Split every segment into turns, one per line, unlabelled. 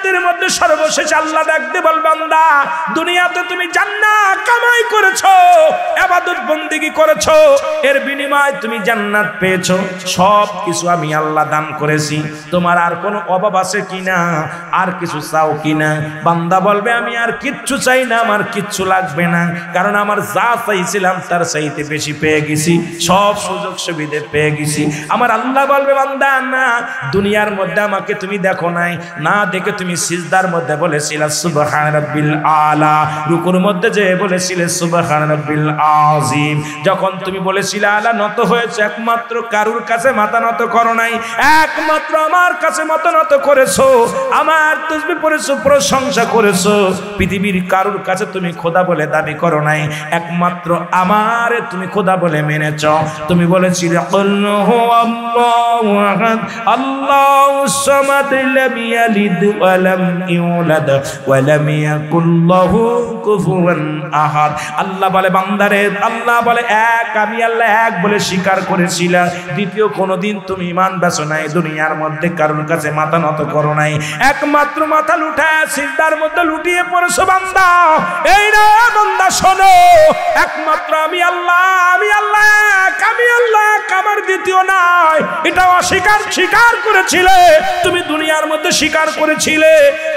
জান্নাতের মধ্যে সর্বশেষ আল্লাহ ডাকতে বল বান্দা দুনিয়াতে তুমি জান্নাত কামাই করেছো ইবাদত বন্দেগী করেছো এর বিনিময়ে তুমি জান্নাত পেয়েছো সব কিছু আমি আল্লাহ দান করেছি তোমার আর কোনো অভাব আছে কিনা আর কিছু চাও কিনা বান্দা বলবে আমি আর কিচ্ছু চাই না আমার কিচ্ছু লাগবে না কারণ আমার যা চাইছিলাম তার চাইতে বেশি পেয়ে গেছি সব সুযোগ সুবিধা পেয়ে গেছি আমার আল্লাহ বলবে বান্দা না দুনিয়ার মধ্যে আমাকে তুমি দেখো নাই না দেখে তুমি সিজদার মধ্যে বলেছিলে সুবহান রাব্বিল আলা রুকুর মধ্যে যে বলেছিলে সুবহান রাব্বিল আযীম যখন তুমি বলেছিলে আলা নত হয়েছে একমাত্র কারুর কাছে মাথা নত করো নাই একমাত্র আমার কাছে মাথা নত করেছো আমার তাসবিহ পড়েছো প্রশংসা করেছো পৃথিবীর কারুর কাছে তুমি খোদা বলে দাবি করো নাই একমাত্র আমারে তুমি খোদা বলে মেনেছো তুমি বলেছিলে আল্লাহু আহাদ আল্লাহুস সামাদ লাম ইয়ালিদ ওয়া লাম ইউলাদ ওয়া লাম ইয়াকুল লাহু কুফুয়ান আহাদ আল্লাহ বলে বান্দারে আল্লাহ বলে এক আমি আল্লাহ এক বলে স্বীকার করেছিলা দ্বিতীয় কোনদিন তুমি ঈমান বেছো নাই দুনিয়ার মধ্যে কারোর কাছে মাথা নত করো নাই একমাত্র মাথা লুটায় সিজদার মধ্যে লুটিয়ে পড়েছো বান্দা এই না বান্দা শোনো একমাত্র আমি আল্লাহ আমার দ্বিতীয় নাই এটা স্বীকার করেছিলে তুমি দুনিয়ার মধ্যে স্বীকার করেছিলে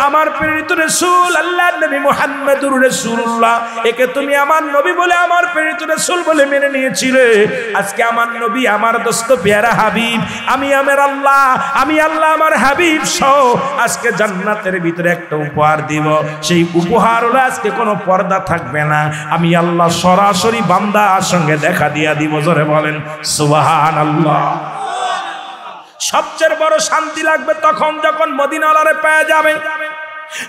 আমার প্রেরিত রাসূল আল্লাহর নবী মুহাম্মদুর রাসূলুল্লাহ একে তুমি আমার নবী বলে আমার প্রেরিত রাসূল বলে মেনে নিয়েছিলে আজকে আমার নবী আমার দোস্ত প্যারা হাবিব আমি আল্লাহ আমার হাবিব সহ আজকে জান্নাতের ভিতরে একটা উপহার দিব সেই উপহার হলো আজকে কোনো পর্দা থাকবে না আমি আল্লাহ সরাসরি বান্দার সঙ্গে দেখা দিয়া দিব জোরে বলেন সুবহানাল্লাহ সবচেয়ে বড় শান্তি লাগবে তখন যখন মদিনাওয়ালারে পেয়ে যাবে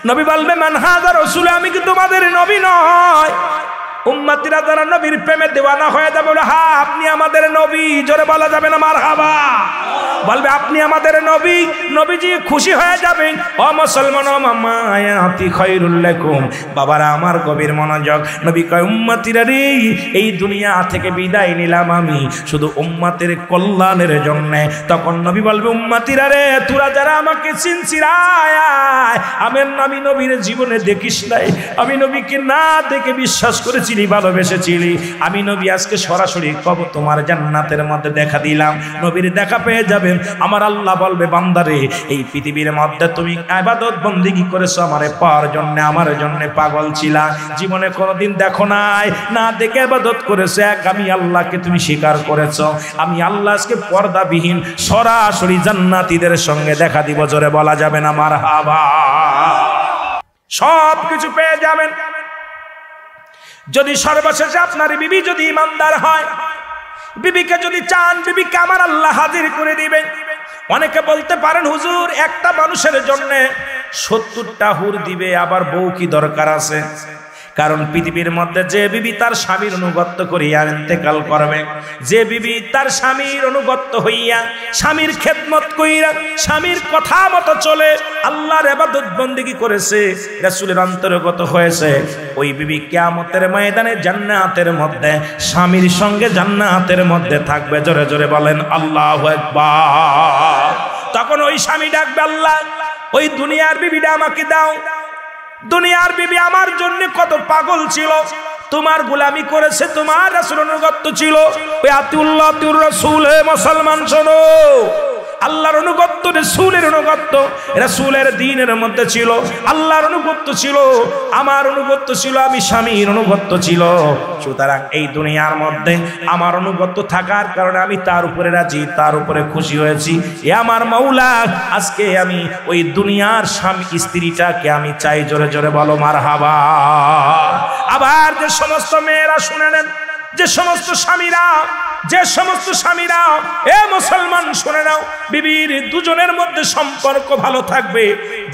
নবী বলবে মান হাযা রাসূল আমি কি তোমাদের নবী নয় উম্মতিরা যারা নবীর প্রেমে দেওয়ানা হয়ে যাবে বলে হ্যাঁ আপনি আমাদের নবী জোরে বলা যাবে না মারহাবা বলবে আপনি আমাদের নবী নবীজি খুশি হয়ে যাবেন ও মুসলমান ও মামায়াতি খায়রুল লাকুম বাবারা আমার গভীর মনোযোগ নবী কয় উম্মতিরা রে এই দুনিয়া থেকে বিদায় নিলাম আমি শুধু উম্মতের কল্যাণের জন্য তখন নবী বলবে উম্মতিরা রে তোরা যারা আমাকে চিনছিস আমি নবীর জীবনে দেখিস নাই আমি নবীকে না দেখে বিশ্বাস করেছি ভালোবেসেছিলি আমি নবী আজকে সরাসরি কব তোমার জান্নাতের মধ্যে দেখা দিলাম নবীর দেখা পেয়ে যাবেন আমার আল্লাহ বলবে বান্দারে এই পৃথিবীর মধ্যে তুমি ইবাদত বন্দেগী করেছো আমারে পাওয়ার জন্য আমার জন্য পাগল ছিলা জীবনে কোনোদিন দেখো নাই না দেখে ইবাদত করেছো এক আমি আল্লাহকে তুমি স্বীকার করেছো আমি আল্লাহ আজকে পর্দাবিহীন সরাসরি জান্নাতীদের সঙ্গে দেখা দিব জোরে বলা যাবে না মারহাবা সব কিছু পেয়ে যাবেন যদি সর্বশেষে আপনার বিবি যদি ইমানদার হয় বিবিকে যদি চান বিবিকে আমার আল্লাহ হাজির করে দিবেন অনেকে বলতে পারেন হুজুর একটা মানুষের জন্য 70টা হুর দিবে আবার বউ কি দরকার আছে কারণ পৃথিবীর মধ্যে যে বিবি তার স্বামীর অনুগত্য করিয়া ইন্তেকাল করবে যে বিবি তার স্বামীর অনুগত্য হইয়া স্বামীর খেদমত কইরা স্বামীর কথা মতো চলে আল্লাহর ইবাদত বন্দেগী করেছে রাসূলের অন্তর্গত হয়েছে ওই বিবি কিয়ামতের ময়দানে জান্নাতের মধ্যে স্বামীর সঙ্গে জান্নাতের মধ্যে থাকবে জোরে জোরে বলেন আল্লাহু আকবার তখন ওই স্বামী ডাকবে আল্লাহ ওই দুনিয়ার বিবিটা আমাকে দাও দুনিয়ার বিবি আমার জন্য কত পাগল ছিল তোমার গোলামি করেছে তোমার রাসূলের অনুগত ছিল ওই আতিউল্লাহ আতিউর রাসূল হে মুসলমান শোনো আল্লাহর অনুগত রাসূলের অনুগত রাসূলের দ্বীনের মধ্যে ছিল আল্লাহর অনুগত ছিল আমার অনুগত ছিল আমি স্বামীর অনুগত ছিল সুতরাং এই দুনিয়ার মধ্যে আমার অনুগত থাকার কারণে আমি তার উপরে রাজি তার উপরে খুশি হয়েছি এ আমার মাওলা আজকে আমি ওই দুনিয়ার স্বামী স্ত্রীটাকে আমি চাই জোরে জোরে বলো মারহাবা আবার যে সমস্ত মেয়েরা শুনে নেন যে সমস্ত স্বামীরা এ মুসলমান শুনে নাও বিবির দুজনের মধ্যে সম্পর্ক ভালো থাকবে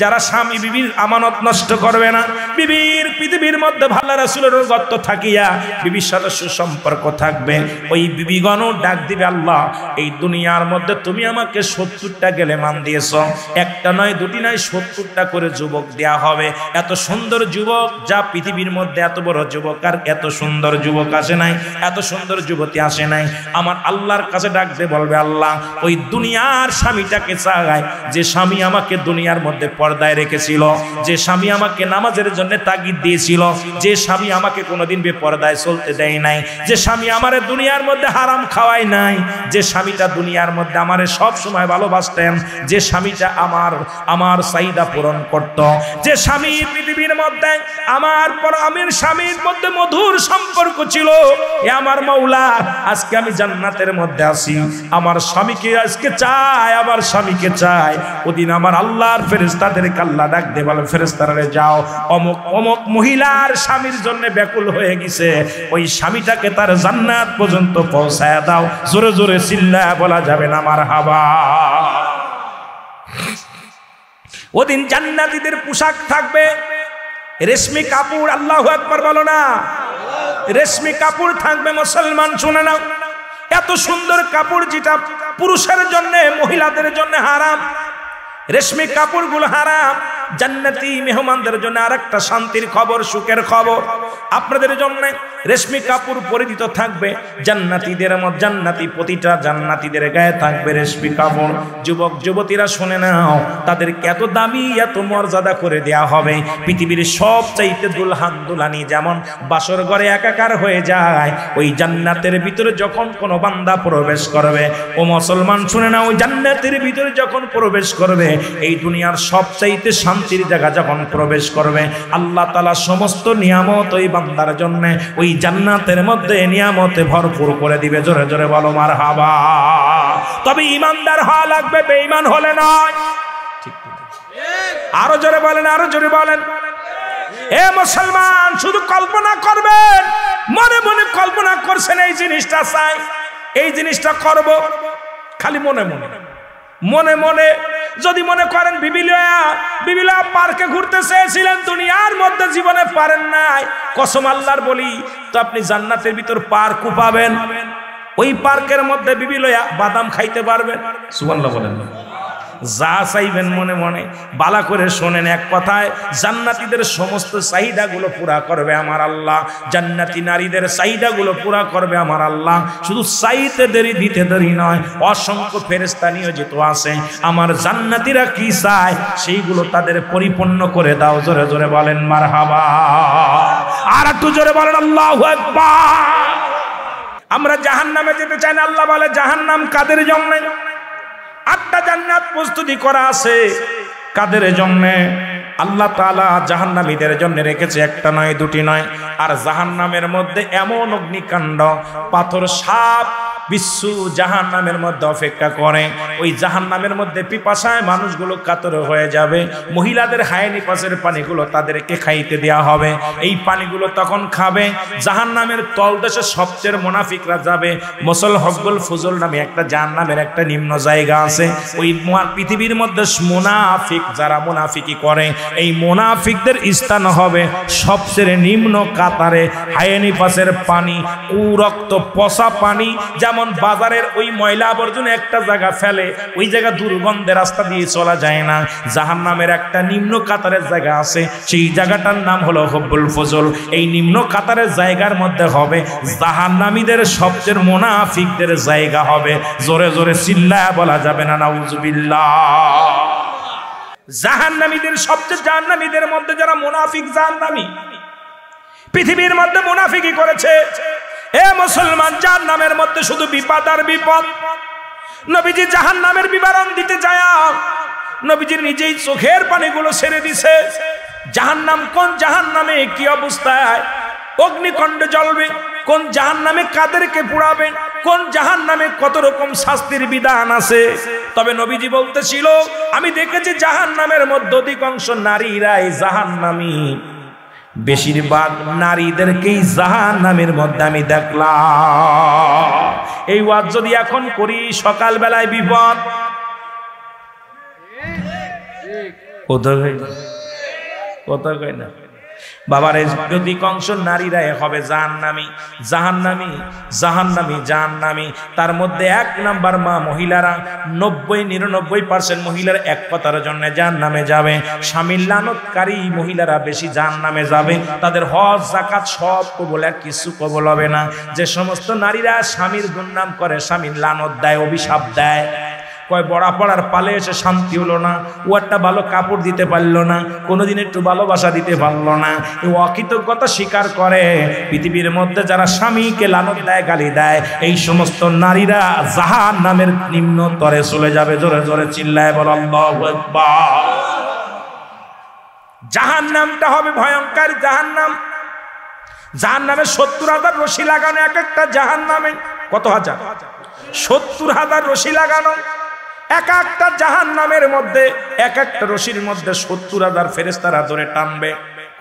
যারা স্বামী বিবির আমানত নষ্ট করবে না বিবির পৃথিবীর মধ্যে ভালো রাসূলের অনুগত থাকিয়া বিবির সাথে সুসম্পর্ক থাকবে ওই বিবিগণ ডাক দিবে আল্লাহ এই দুনিয়ার মধ্যে তুমি আমাকে 70টা গেলেমান দিয়েছো একটা নয় দুটি নয় 70টা করে যুবক দেয়া হবে এত সুন্দর যুবক যা পৃথিবীর মধ্যে এত বড় যুবক আর এত সুন্দর যুবক আসে নাই এত সুন্দর যুবতী আসে নাই আমার আল্লাহর কাছে ডাকতে বলবে আল্লাহ ওই দুনিয়ার স্বামীটাকে চাই যে স্বামী আমাকে দুনিয়ার মধ্যে বেপরদায় রেখেছিল, যে স্বামী আমাকে নামাজের জন্য তাগিদ দিয়েছিল, যে স্বামী আমাকে কোনোদিন বেপরদায় চলতে দেয় নাই, যে স্বামী আমারে দুনিয়ার মধ্যে হারাম খাওয়ায় নাই, যে স্বামীটা দুনিয়ার মধ্যে আমারে সব সময় ভালোবাসতেন, যে স্বামীটা আমার চাহিদা পূরণ করত, যে স্বামী পৃথিবীর মধ্যে আমির স্বামীর মধ্যে মধুর সম্পর্ক ছিল, এ আমার মাওলা আজকে আমি জান্নাতের মধ্যে আছি, আমার স্বামীকে আজকে চাই, আমার স্বামীকে চাই। ওদিন আমার আল্লাহর ফেরেশতাদেরকে আল্লাহ ডাক দিয়ে বলে, ফেরেশতারা যাও, অমুক অমুক মহিলার স্বামীর জন্য ব্যাকুল হয়ে গেছে, ওই স্বামীটাকে তার জান্নাত পর্যন্ত পৌঁছায় দাও। জোরে জোরে চিল্লায়া বলা যাবে না মারহাবা। ওদিন জান্নাতীদের পোশাক থাকবে রেশমি কাপড়, আল্লাহু আকবার বলো না, রেশমি কাপড় থাকবে। মুসলমান শুনে নাও, এত সুন্দর কাপড় যেটা পুরুষের জন্য মহিলাদের জন্য হারাম, রেশমি কাপড়গুলো হারাম। জান্নাতি মেহমানদের জন্য আরেকটা শান্তির খবর, সুখের খবর, আপনাদের জন্য রেশমি কাপড় পরিহিত থাকবে জান্নাতীদের মধ্যে, জান্নাতি প্রতিটা জান্নাতীদের গায়ে থাকবে রেশমি কাপড়। যুবক যুবতীরা শুনে নাও, তাদেরকে এত দামি এত মর্যাদা করে দেয়া হবে, পৃথিবীর সবচাইতে দুলহান দুলানি যেমন বাসর ঘরে একাকার হয়ে যায়, ওই জান্নাতের ভিতরে যখন কোনো বান্দা প্রবেশ করবে, ও মুসলমান শুনে নাও, ওই জান্নাতের ভিতরে যখন প্রবেশ করবে, এই দুনিয়ার সবচাইতে শান্তির জায়গা যখন প্রবেশ করবে, আল্লাহ তাআলা সমস্ত নিয়ামত ওই বান্দার জন্য ওই জান্নাতের মধ্যে নিয়ামতে ভরপুর করে দিবে। জোরে জোরে বলো মারহাবা। তবে ইমানদার হওয়া লাগবে, বেঈমান হলে নয়। ঠিক, আরো জোরে বলেন, আরো জোরে বলেন। এ মুসলমান, শুধু কল্পনা করবেন, মনে মনে কল্পনা করছেন এই জিনিসটা চাই, এই জিনিসটা করব, খালি মনে মনে মনে মনে যদি মনে করেন বিবিলিয়া পার্কে ঘুরতে চেয়েছিলেন, দুনিয়ার মধ্যে জীবনে পারেন নাই, কসম আল্লাহর বলি, তো আপনি জান্নাতের ভিতর পার্কও পাবেন, ওই পার্কের মধ্যে বিবিলিয়া বাদাম খাইতে পারবেন। সুবহানাল্লাহ বলেন। যা চাইবেন মনে মনে বালা করে শোনেন, এক কথায় জান্নাতীদের সমস্ত চাহিদাগুলো পুরা করবে আমার আল্লাহ, জান্নাতি নারীদের চাহিদাগুলো পুরা করবে আমার আল্লাহ। শুধু চাইতে দেরি, দিতে দেরি নয়, অসংখ্য ফেরেশতা নিয়োজিত আছে, আমার জান্নাতীরা কি চায় সেইগুলো তাদের পরিপূর্ণ করে দাও। জোরে জোরে বলেন মারহাবা। আর একটু জোরে বলেন আল্লাহু আকবার। আমরা জাহান্নামে যেতে চাই না, আল্লাহ বলে জাহান্নাম কাদের জন্য? 8টা জান্নাত প্রস্তুতি করা আছে, কাদের জন্য? আল্লাহ তাআলা জাহান্নামীদের জন্য রেখেছে, একটা নয়, দুটি নয়। আর জাহান্নামের মধ্যে এমন অগ্নিকাণ্ড, পাথর, সাপ, বিচ্ছু জাহান্নামের মধ্যে অপেক্ষা করে। ওই জাহান্নামের মধ্যে পিপাসায় মানুষগুলো কাতর হয়ে যাবে। মহিলাদের হায়ানি পাশের পানিগুলো তাদেরকে খাইতে দেওয়া হবে, এই পানিগুলো তখন খাবে। জাহান্নামের তলদেশে সবচেয়ে মুনাফিকরা যাবে। মসল হব্বুল ফুজুল নামে একটা জাহান্নামের একটা নিম্ন জায়গা আছে, ওই পৃথিবীর মধ্যে মুনাফিক যারা মুনাফিকি করে, এই মুনাফিকদের স্থান হবে সবচেয়ে নিম্ন কাতারে। হায়ানি পাশের পানি, কুরক্ত পচা পানি, যেমন বাজারের ওই ময়লা আবর্জনা একটা জায়গা ফেলে, ওই জায়গা দুর্গন্ধে রাস্তা দিয়ে চলা যায় না, জাহান্নামের একটা নিম্ন কাতারের জায়গা আছে, সেই জায়গাটার নাম হলো হব্বুল ফুজুল। এই নিম্ন কাতারের জায়গার মধ্যে হবে জাহান্নামীদের সবচেয়ে মুনাফিকদের জায়গা হবে। জোরে জোরে চিল্লায়া বলা যাবে না নাউজুবিল্লাহ। জাহান্নামীদের সবচেয়ে, জাহান্নামীদের মধ্যে যারা মুনাফিক জাহান্নামী, পৃথিবীর মধ্যে মুনাফিকি করেছে, এ মুসলমান, জাহান্নামের মধ্যে শুধু বিপদ আর বিপদ। নবীজি জাহান্নামের বিবরণ দিতে যায়, নবীজির নিজেই চোখের পানিগুলো ছেড়ে দিছে। জাহান্নাম, কোন জাহান্নামে কি অবস্থায় অগ্নিকণ্ডে জ্বলবে, কোন জাহান্নামে কাদেরকে পোড়াবে, কোন জাহান্নামে কত রকম শাস্তির বিধান আছে। তবে নবীজি বলতেছিল, আমি দেখেছি জাহান্নামের মধ্যে অধিকাংশ নারীরাই জাহান্নামী, বেশিরভাগ নারীদেরকেই জাহান্নামের মধ্যে আমি দেখলাম। এই ওয়াজ যদি এখন করি, সকাল বেলায় বিপদ, কোথাও কই না বাবার। অধিকাংশ নারীরাই হবে জাহান্নামী, জাহান্নামী, জাহান্নামী, জাহান্নামী। তার মধ্যে 1 নাম্বার মা মহিলারা, 90-99% মহিলার এক কথার জন্য জাহান্নামে যাবে। স্বামীর লানতকারী মহিলারা বেশি জাহান্নামে যাবে, তাদের হজ যাকাত সব কবুল, আর কিছু কবুল হবে না। যে সমস্ত নারীরা স্বামীর দুর্নাম করে, স্বামীর লানত দেয়, অভিশাপ দেয়, কয় বড়া পড়ার পালে এসে শান্তি হলো না, ও একটা ভালো কাপড় দিতে পারলো না, কোনোদিন একটু ভালোবাসা দিতে পারলো না, এই অকৃতজ্ঞতা স্বীকার করে। পৃথিবীর মধ্যে যারা স্বামীকে লানত দেয়, গালি দেয়, এই সমস্ত নারীরা জাহান্নামের নিম্ন তরে চলে যাবে। জোরে জোরে চিল্লায় বল আল্লাহু আকবার। জাহান্নামটা হবে ভয়ঙ্কর জাহান্নাম। জাহান্নামে 70,000 রশি লাগানো, এক একটা জাহান্নামে কত হাজার? 70,000 রশি লাগানো। এক একটা জাহান্নামের মধ্যে, এক একটা রশির মধ্যে 70,000 ফেরেশতারা ধরে টানবে।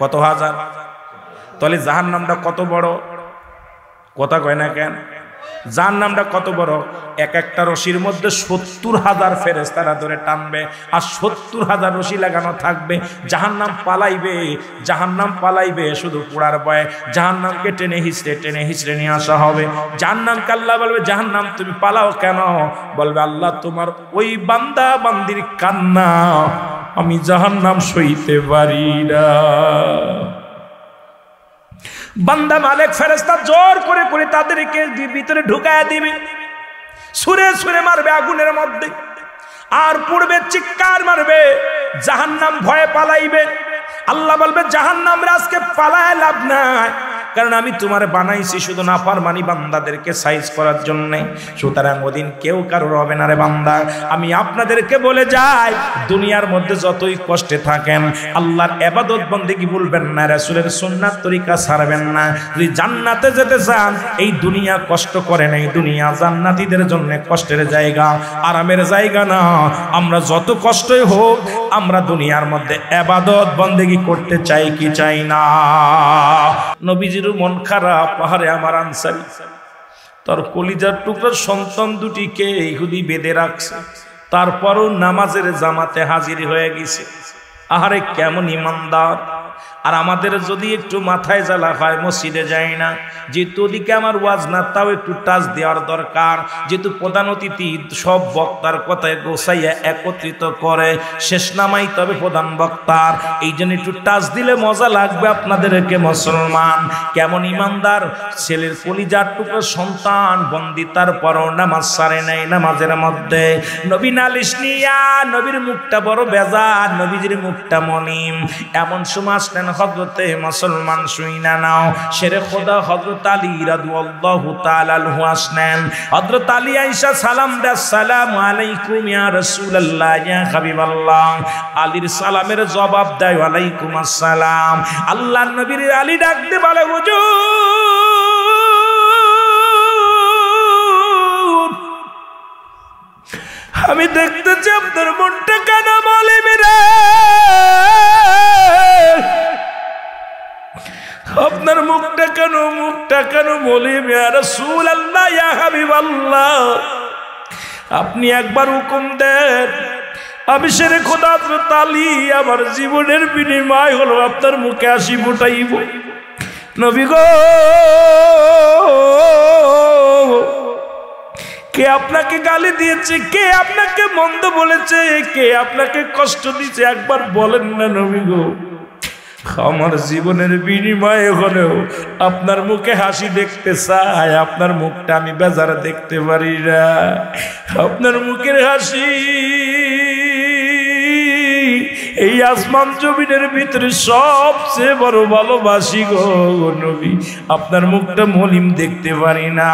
কত হাজার? তাহলে জাহান্নামটা কত বড়? কথা কয় না কেন? জাহান্নামটা কত বড়? এক একটা রশির মধ্যে 70,000 ফেরেশতারা ধরে টানবে, আর 70,000 রশি লাগানো থাকবে। জাহান্নাম পালাইবে, জাহান্নাম পালাইবে শুধু পোড়ার ভয়ে। জাহান্নামকে টেনে হিচড়ে নিয়ে আসা হবে। জাহান্নামকে আল্লাহ বলবে, জাহান্নাম তুমি পালাও কেন? বলবে, আল্লাহ তোমার ওই বান্দা বান্দির কান্না আমি জাহান্নাম সইতে পারি না। বান্দা মালিক ফেরেশতা জোর করে করে তাদেরকে ভিতরে ঢুকায় দিবে, সুরে সুরে মারবে আগুনের মধ্যে, আর পূর্বে চিৎকার মারবে। জাহান্নাম ভয়ে পালাইবে। আল্লাহ বলবে, জাহান্নাম রে আজকে পালায় লাভ নাই, কারণ আমি তোমারে বানাইছি শুধু নাফরমানি বান্দাদেরকে সাইজ করার জন্য। সুতরাং ওদিন কেউ কারোর হবে না রে বান্দা। আমি আপনাদেরকে বলে যাই, দুনিয়ার মধ্যে যতই কষ্টে থাকেন, আল্লাহর ইবাদত বন্দেগী ভুলবেন না, রাসূলের সুন্নাত তরিকা ছাড়বেন না। যদি জান্নাতে যেতে চান, এই দুনিয়া কষ্ট করে না, এই দুনিয়া জান্নাতীদের জন্য কষ্টের জায়গা, আরামের জায়গা না। আমরা যত কষ্টই হোক, আমরা দুনিয়ার মধ্যে ইবাদত বন্দেগী করতে চাই কি চাই না? নবীজি মন খারাপ, পাহাড়ে আমার আনসারী তার কলিজার টুকরার সন্তান দুটিকে ইহুদি বেঁধে রাখছে, তারপরও নামাজের জামাতে হাজির হয়ে গেছে। আহারে কেমন ইমানদার! আর আমাদের যদি একটু মাথায় জ্বালা হয়, মসজিদে যাই না, যেহেতু ওদিকে আমার ওয়াজ না, তাও একটু টাচ দেওয়ার দরকার। যেহেতু প্রধান অতিথি সব বক্তার কথায় গোছাইয়া একত্রিত করে শেষ নামাই তবে প্রধান বক্তার, এই জন্য একটু টাচ দিলে মজা লাগবে আপনাদেরকে। মুসলমান কেমন ইমানদার, ছেলের কলিজার টুকরো সন্তান বন্দি, তারপরও নামাজ সারে নাই। নামাজের মধ্যে নবী নালিশ নিয়া, নবীর মুখটা বড় বেজার, নবীজির মুখটা মনিম। এমন সময় আসলেন হযরতে মুসলমান, শুইনা নাও, শেরে খোদা হযরত আলী রাদিয়াল্লাহু তাআলা আনহু আসলেন। হযরত আলী আয়েশা সালাম দেয়, আসসালামু আলাইকুম ইয়া রাসূলুল্লাহ ইয়া হাবিবাল্লাহ। আলীর সালামের জবাব দেয়, ওয়ালাইকুম আসসালাম। আল্লাহর নবীর আলী ডাক দিয়ে বলে, হুজুর আমি দেখতেছি আপনার মনটা কেন বলে মেরে, আপনার মুখটা কেন মলিম ইয়া রাসূলুল্লাহ ইয়া হাবিবাল্লাহ। আপনি একবার হুকুম দেন, আমি শেরে খোদা হযরত আলী আমার জীবনের বিনিময় হলো আপনার মুখে হাসি ফুটাইব। নবী গো, কে আপনাকে গালি দিয়েছে, কে আপনাকে মন্দ বলেছে, কে আপনাকে কষ্ট দিয়েছে, একবার বলেন না নবী গো। আমার জীবনের বিনিময়ে হলেও আপনার মুখে হাসি দেখতে চাই, আপনার মুখটা আমি বেজারে দেখতে পারি না। আপনার মুখের হাসি এই আসমান জমিনের ভিতরে সবচেয়ে বড় ভালোবাসি গো নবী। আপনার মুখটা মলিম দেখতে পারি না।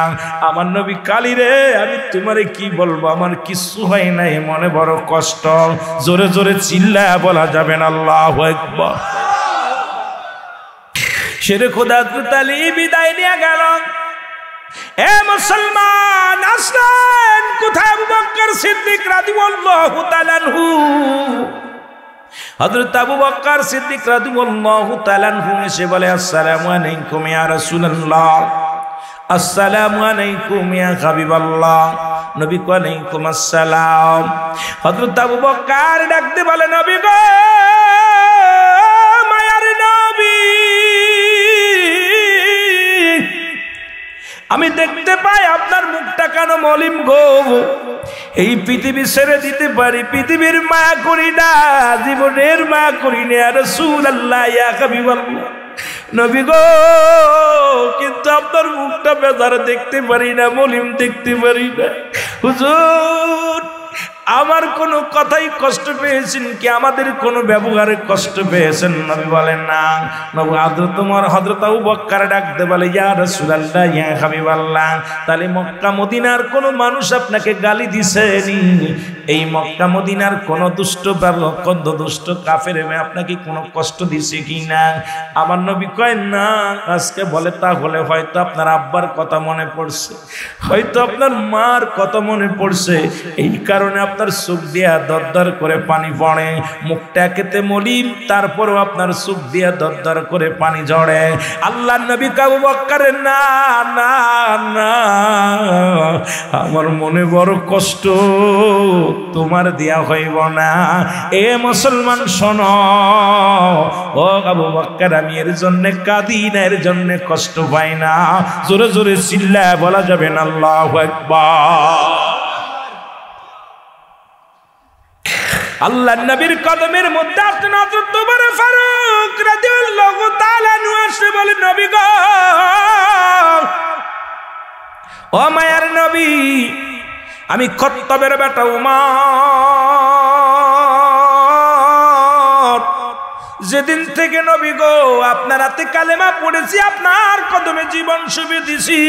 আমার নবী কালী রে, আমি তোমারে কি বলবো, আমার কিছু হয় নাই, মনে বড় কষ্ট। জোরে জোরে চিল্লায়া বলা যাবে না আল্লাহু আকবার। শেরে খোদা হযরত আলী বিদায় নিয়ে গেল। এ মুসলমান, আসলেন কোথায় আবু বকর সিদ্দিক রাদিয়াল্লাহু তাআলা আনহু। হযরত আবু বকর সিদ্দিক রাদিয়াল্লাহু তাআলা আনহু এসে বলে, আসসালামু আলাইকুম ইয়া রাসূলুল্লাহ। আসসালামু আলাইকুম ইয়া হাবিবাল্লাহ। নবী কো আলাইকুম আসসালাম। হযরত আবু বকর ডাকতে বলে, নবী গো, মায়ার নবী, আমি দেখতে পাই আপনার মুখটা কেন মলিম গো। এই পৃথিবী ছেড়ে দিতে পারি, পৃথিবীর মায়া করি না, জীবনের মায়া করি না ইয়া রাসূলুল্লাহ ইয়া হাবিবাল্লাহ। নবী গো, কিন্তু আপনার মুখটা বেজার দেখতে পারি না, মলিম দেখতে পারি না। হুজুর আমার কোনো কথাই কষ্ট পেয়েছেন কি, আমাদের কোনো ব্যবহারে কষ্ট পেয়েছেন? নবী বলেন না। নবী হযরত আবু বকর ডাকতে বলে, ইয়া রাসূলুল্লাহ, ইয়া হাবিবাল্লাহ, তাহলে মক্কা মদিনার কোনো মানুষ আপনাকে গালি দিছেনি? এই মক্কা মদিনার কোন দুষ্ট দুষ্ট কাফের আপনাকে কোনো কষ্ট দিছে কি না? আমার নবী কয় না। আজকে বলে তাহলে হয়তো আপনার আব্বার কথা মনে পড়ছে, হয়তো আপনার মার কথা মনে পড়ছে, এই কারণে আপনার চোখ দিয়া দরদর করে পানি পড়ে। মুখটা কেটে মলিম, তারপরও আপনার চোখ দিয়া দরদর করে পানি ঝরে। আল্লাহর নবী আবু বকরের না না না, আমার মনে বড় কষ্ট, তোমার দিয়া হইব না। এ মুসলমান শোনো, ও আবু বকর, আমি এর জন্য কাঁদি না, এর জন্য কষ্ট পাই না। জোরে জোরে চিল্লায় বলা যাবে না আল্লাহু আকবার। আল্লাহর নবীর কদমের মধ্যে আসেন হযরত ওমর ফারুক রাদিয়াল্লাহু তাআলা আনহু এসে বলে, নবী গো, ও মায়ার নবী, আমি খাত্তাবের বেটা উমর, যেদিন থেকে নবী গো আপনার হাতে কালেমা পড়েছি, আপনার কদমে জীবন শুভে দিছি,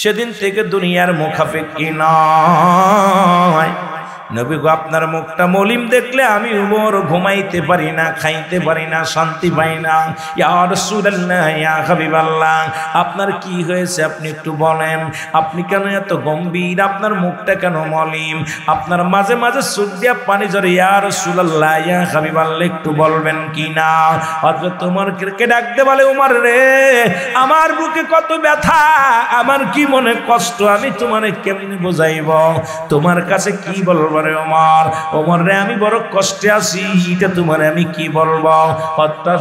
সেদিন থেকে দুনিয়ার মুখাপেক্ষী নয়। নবী গো, আপনার মুখটা মলিম দেখলে আমি উমর ঘুমাইতে পারি না, খাইতে পারি না, শান্তি পাই না। ইয়া রাসূলুল্লাহ, ইয়া হাবিবাল্লাহ, আপনার কি হয়েছে আপনি একটু বলেন? আপনি কেন এত গম্ভীর? আপনার মুখটা কেন মলিম? আপনার মাঝে মাঝে চোখ দিয়া পানি ঝরে। ইয়া রাসূলুল্লাহ, ইয়া হাবিবাল্লাহ, একটু বলবেন কি না? হযরত ওমরকে ডাকতে বলে, ওমর রে, আমার বুকে কত ব্যথা, আমার কি মনে কষ্ট, আমি তোমারে কেমনে বোঝাইব? তোমার কাছে কি বলবো রে ওমর? ওমর রে, আমি বড় কষ্টে আছি, এটা তোমারে আমি কি বলবো?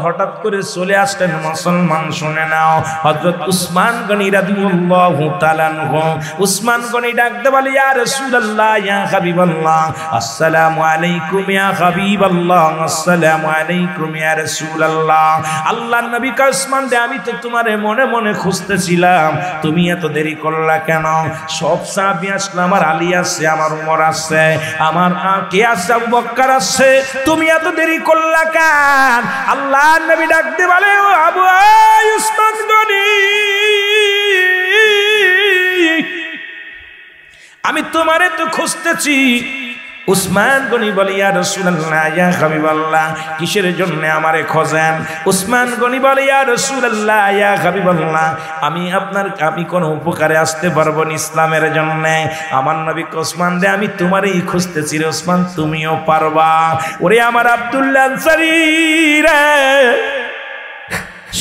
হঠাৎ করে চলে আসলেন মুসলমান, শুনে নাও, হযরত উসমান গনি রাদিয়াল্লাহু তাআলা আনহু। উসমান গনি ডাকতে বলে, ইয়া রাসূলুল্লাহ, ইয়া হাবিবাল্লাহ, আসসালামু আলাইকুম ইয়া হাবিবাল্লাহ, আসসালামু আলাইকুম ইয়া রাসূলুল্লাহ। আল্লাহর নবী কয়, উসমান রে, আমি তো তোমারে মনে মনে খুঁজতেছিলাম, তুমি এত দেরি করলা কেন? সব সাহাবী আসলে, আমার আলী আছে, আমার উমর আছে, আমার কে আছে, আবু বকর আছে, তুমি এত দেরি করলা কেন? আল্লাহর নবী ডাকতে বলে, ও আবু উসমান গনি, আমি তোমারে তো খুঁজতেছি। উসমান গনি বলে, ইয়া রাসূলুল্লাহ, ইয়া হাবিবাল্লাহ, কিসের জন্য আমারে খোঁজেন? উসমান গনি বলে, ইয়া রাসূলুল্লাহ, ইয়া হাবিবাল্লাহ, আমি কোন উপকারে আসতে পারবো না ইসলামের জন্য। আমার নবী ওসমান রে, আমি তোমারই খুঁজতেছি রে ওসমান, তুমিও পারবা। ওরে আমার আব্দুল্লাহ আনসারী রে,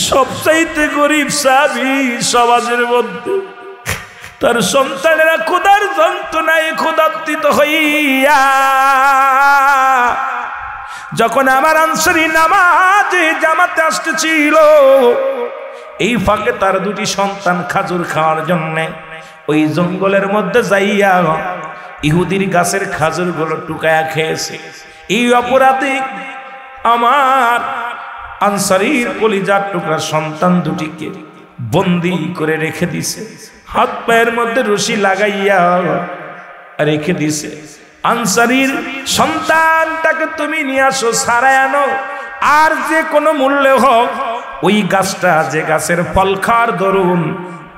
সবচাইতে গরিব সাহাবী সমাজের মধ্যে, তার সন্তানেরা ক্ষুধার যন্ত্রণায় ক্ষুধার্তিত হইয়া যখন আমার আনসারী নামাজে জামাতে আসতেছিল, এই ফাঁকে তার দুটি সন্তান খাজুর খাওয়ার জন্য ওই জঙ্গলের মধ্যে যাইয়া ইহুদির গাছের খাজুর গুলো টুকায়া খেয়েছে। এই অপরাধে আমার আনসারীর কলিজার টুকরা সন্তান দুটিকে বন্দী করে রেখে দিছে, হাত পায়ের মধ্যে রশি লাগাইয়া রেখে দিছে। আনসারীর সন্তানটাকে তুমি নিয়ে আসো, ছাড়ায় আনো, আর যে কোনো মূল্যে হোক ওই গাছটা, যে গাছের ফল খাওয়ার দরুন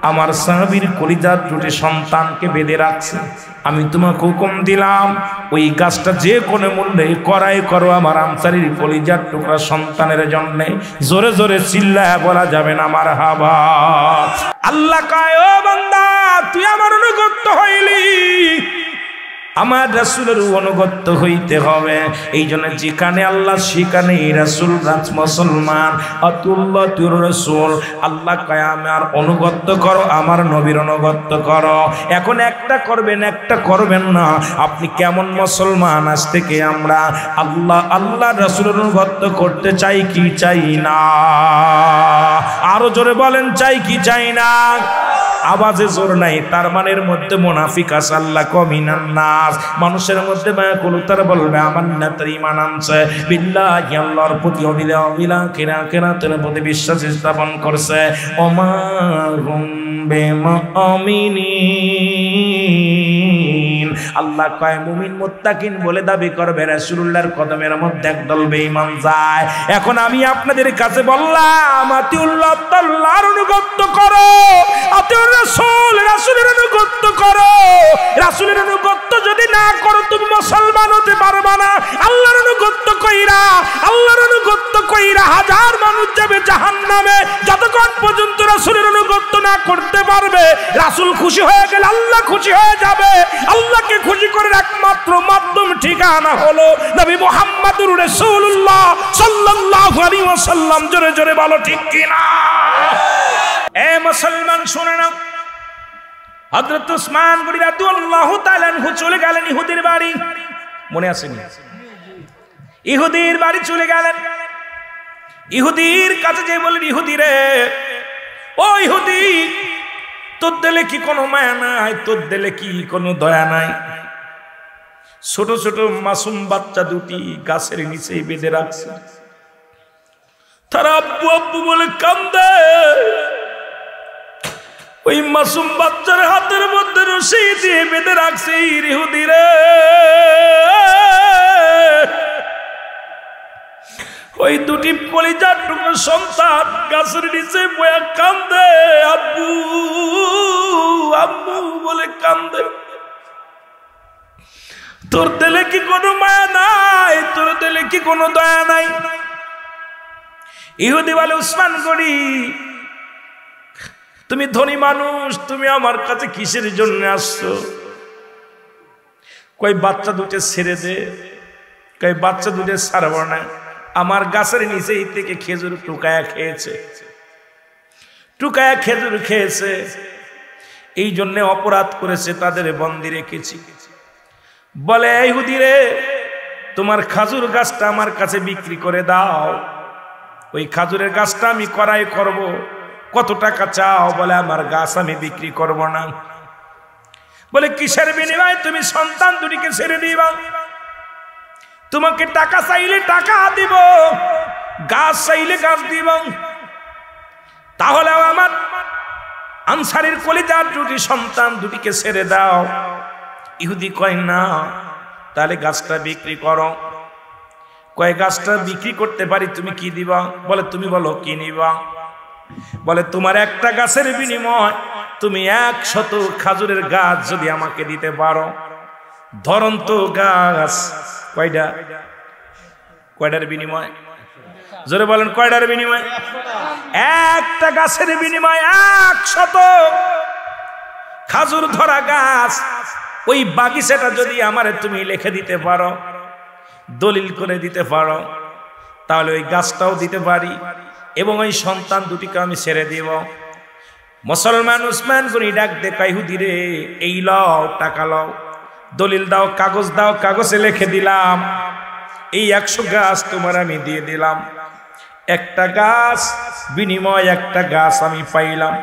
আমার সাহাবীর কলিজার দুটি সন্তানকে বেঁধে রাখছে, আমি তোমাকে হুকুম দিলাম ওই গাছটা যে কোনো মূল্যে করাই করো আমার আনসারীর কলিজার টুকরা সন্তানের জন্য। জোরে জোরে চিল্লায় বলা যাবে না মারহাবা। আল্লাহ কয়, ও বান্দা, তুই আমার অনুগত হইলি, আমার রাসূলের অনুগত হইতে হবে। এই জন্য যেখানে আল্লাহ সেখানে রাসূল মুসলমান, আতুল্লাহ তুর রাসূল। আল্লাহ কয়, আমার অনুগত করো, আমার নবীর অনুগত করো। এখন একটা করবেন, একটা করবেন না। আপনি কেমন মুসলমান? আজ থেকে আমরা আল্লাহ রাসূলের অনুগত করতে চাই কি চাই না? আরো জোরে বলেন, চাই কি চাই না? আওয়াজে জোর নাই, তার মানের মধ্যে মুনাফিক আছে। আল্লাহ কমিনান নাস, মানুষের মধ্যে মায়াকুলতার বলবে আমার না তার ঈমান আনছে, বিল্লাহি আল্লাহর প্রতি আখিরাতের প্রতি বিশ্বাস স্থাপন করছে। ওমা হুম বিমুমিনিন, আল্লাহ কয় মুমিন মুত্তাকিন বলে দাবি করবে, রাসূলুল্লাহর কদমের মধ্যে একদল বেঈমান যায়। এখন আমি আপনাদের কাছে বললাম, আতিউল্লাহ, আল্লাহর অনুগত করো, আতিউর রাসূল, রাসূলের অনুগত করো। রাসূলের অনুগত যদি না করো তুমি মুসলমান হতে পারবে না। আল্লাহর অনুগত কইরা, আল্লাহর অনুগত কইরা হাজার মানুষ যাবে জাহান্নামে যতক্ষণ পর্যন্ত রাসূলের অনুগত না করতে পারবে। রাসূল খুশি হয়ে গেলে আল্লাহ খুশি হয়ে যাবে। আল্লাহকে খুশি করার একমাত্র মাধ্যম ঠিকানা হলো নবী মুহাম্মদুর রাসূলুল্লাহ সাল্লাল্লাহু আলাইহি ওয়াসাল্লাম। জোরে জোরে বলো ঠিক কিনা? এ মুসলমান শুনে নাও, হযরত উসমান গনি রাদিয়াল্লাহু তাআলা আনহু চলে গেলেন ইহুদির বাড়ি। মনে আছে নি? ইহুদির বাড়ি চলে গেলেন। ইহুদির কাছে যে বলেন, ইহুদি রে, ও ইহুদি, তোর দিলে কি কোনো মায়া নাই? তোর দিলে কি কোনো দয়া নাই? ছোট ছোট মাসুম বাচ্চা দুটি গাছের নিচে বেঁধে রাখছে। তারা আব্বু আব্বু বলে কান্দে। ওই মাসুম বাচ্চার হাতের মধ্যে রশি দিয়ে বেঁধে রাখছে। ইহুদি রে, ওই দুটি কলিজার টুকরো সন্তান গাছের নিচে বয়া কান্দে, আব্বু আব্বু বলে কান্দে। তোর দিলে কি কোনো মায়া নাই? তোর দিলে কি কোনো দয়া নাই? ইহুদি বলে, উসমান গনি, তুমি ধনী মানুষ, তুমি আমার কাছে কিসের জন্য আসছো? কই বাচ্চা দুটো ছেড়ে দে। কই বাচ্চা দুটো ছাড়ব না, আমার গাছের নিচেই থেকে খেজুর টুকায়া খেয়েছে, টুকায়া খেজুর খেয়েছে, এই জন্য অপরাধ করেছে, তাদের বন্দি রেখেছি। বলে, ইহুদি রে, তোমার খাজুর গাছটা আমার কাছে বিক্রি করে দাও। ওই খাজুরের গাছটা আমি করাই করব। কত টাকা চাও? বলে, আমার গাছ আমি বিক্রি করব না। বলে, কিসের বিনিময়ে তুমি সন্তান দুটিকে ছেড়ে দিবা? তোমাকে টাকা চাইলে টাকা দিব, গাছ চাইলে গাছ দিব। তাহলে আমার আনসারীর কলিজার দুটি সন্তান দুটিকে ছেড়ে দাও। ইহুদি কয়, না, তাহলে গাছটা বিক্রি করো। কয়, গাছটা বিক্রি করতে পারি, তুমি কি দিবা? বলে, তুমি বলো কি নিবা? বলে, তোমার একটা গাছের বিনিময় তুমি 100 খাজুরের গাছ যদি আমাকে দিতে পারো। ধরন্ত গাছ কয়টা? কয়টার বিনিময়? জোরে বলেন, কয়টার বিনিময়? একটা গাছের বিনিময় 100 খাজুর ধরা গাছ। ওই বাগিচাটা যদি আমারে তুমি লিখে দিতে পারো, দলিল করে দিতে পারো, তাহলে ওই গাছটাও দিতে পারি এবং ওই সন্তান দুটিকে আমি ছেড়ে দিব। মুসলমান উসমান গনি ডাক দে, ইহুদি রে, এই লও, টাকা লও, দলিল দাও, কাগজ দাও, কাগজে লিখে দিলাম এই 100 গাছ তোমার আমি দিয়ে দিলাম। একটা গাছ বিনিময় একটা গাছ আমি পাইলাম।